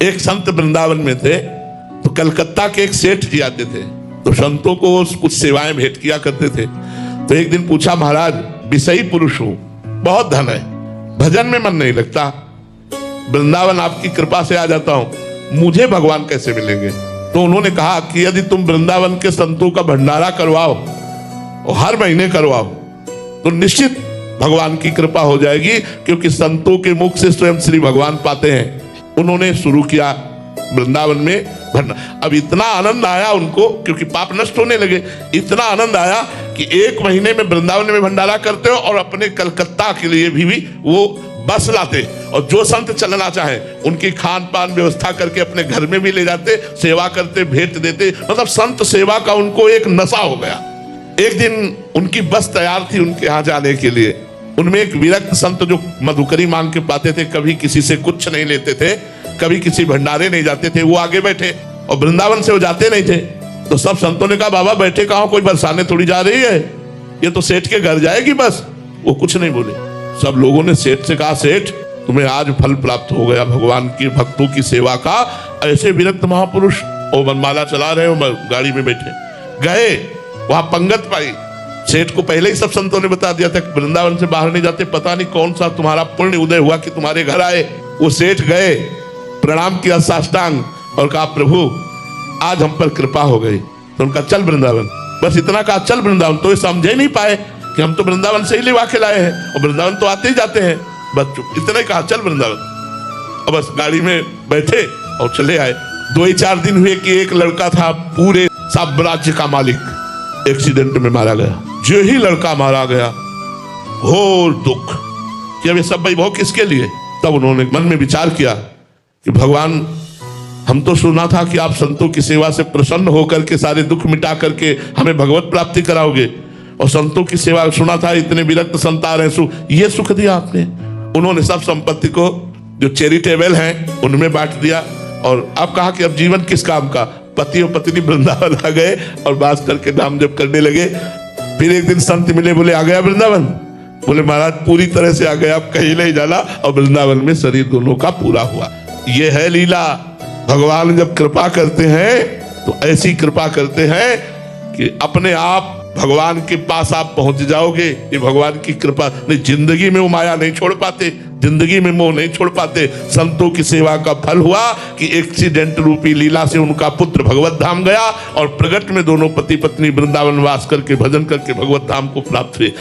एक संत वृंदावन में थे, तो कलकत्ता के एक सेठ जी आते थे, तो संतों को कुछ सेवाएं भेंट किया करते थे। तो एक दिन पूछा, महाराज विषयी पुरुष हूं, बहुत धन है, भजन में मन नहीं लगता, वृंदावन आपकी कृपा से आ जाता हूं, मुझे भगवान कैसे मिलेंगे? तो उन्होंने कहा कि यदि तुम वृंदावन के संतों का भंडारा करवाओ और हर महीने करवाओ तो निश्चित भगवान की कृपा हो जाएगी, क्योंकि संतों के मुख से स्वयं श्री भगवान पाते हैं। उन्होंने शुरू किया वृंदावन में भंडारा। अब इतना आनंद आया उनको, क्योंकि पाप नष्ट होने लगे, इतना आनंद आया कि एक महीने में वृंदावन में भंडारा करते हो और अपने कलकत्ता के लिए भी वो बस लाते, और जो संत चलना चाहे उनकी खान पान व्यवस्था करके अपने घर में भी ले जाते, सेवा करते, भेंट देते। मतलब संत सेवा का उनको एक नशा हो गया। एक दिन उनकी बस तैयार थी उनके यहाँ जाने के लिए। उनमें एक विरक्त संत जो मधुकरी मांग के पाते थे, कभी किसी से कुछ नहीं लेते थे, कभी किसी भंडारे नहीं जाते थे, वो आगे बैठे और वृंदावन से वो जाते नहीं थे। तो सब संतों ने कहा, बाबा बैठे कहाँ, कोई बरसाने थोड़ी जा रही है, ये तो सेठ के घर जाएगी बस। वो कुछ नहीं बोले। सब लोगों ने सेठ से कहा, सेठ तुम्हें आज फल प्राप्त हो गया भगवान के भक्तों की सेवा का। ऐसे विरक्त महापुरुष और वनमाला चला रहे हो, गाड़ी में बैठे गए, वहां पंगत पाई। सेठ को पहले ही सब संतों ने बता दिया था कि वृंदावन से बाहर नहीं जाते, पता नहीं कौन सा तुम्हारा पुण्य उदय हुआ कि तुम्हारे घर आए। वो सेठ गए, प्रणाम किया साष्टांग और कहा, प्रभु आज हम पर कृपा हो गई। तो उनका चल वृंदावन, बस इतना कहा, चल वृंदावन। तो ये समझे नहीं पाए कि हम तो वृंदावन से ही लेवा के लाए हैं, और वृंदावन तो आते ही जाते हैं, बस चुप, इतना ही कहा, चल वृंदावन। और बस गाड़ी में बैठे और चले आए। 2 ही 4 दिन हुए कि एक लड़का था पूरे साम्राज्य का मालिक, एक्सीडेंट में मारा गया। जो ही लड़का मारा गया, घोर दुख कि अब ये सब वैभव किसके लिए। तब उन्होंने मन में विचार किया कि भगवान, हम तो सुना था कि आप संतों की सेवा से प्रसन्न होकर के सारे दुख मिटा करके हमें भगवत प्राप्ति कराओगे, और संतों की सेवा सुना था इतने विरक्त संत आ रहे हैं, ये सुख दिया आपने। उन्होंने सब संपत्ति को जो चैरिटेबल हैं उनमें बांट दिया, और अब कहा कि अब जीवन किस काम का। पति और पत्नी वृंदावन आ गए और बात करके नाम जप करने लगे। फिर एक दिन संत मिले, बोले आ गया वृंदावन? बोले महाराज पूरी तरह से आ गया, आप कहीं नहीं जाना। और वृंदावन में शरीर दोनों का पूरा हुआ। ये है लीला। भगवान जब कृपा करते हैं तो ऐसी कृपा करते हैं कि अपने आप भगवान के पास आप पहुंच जाओगे। ये भगवान की कृपा। नहीं, जिंदगी में वो माया नहीं छोड़ पाते, जिंदगी में मोह नहीं छोड़ पाते। संतों की सेवा का फल हुआ कि एक्सीडेंट रूपी लीला से उनका पुत्र भगवत धाम गया, और प्रगट में दोनों पति पत्नी वृंदावन वास करके भजन करके भगवत धाम को प्राप्त हुए।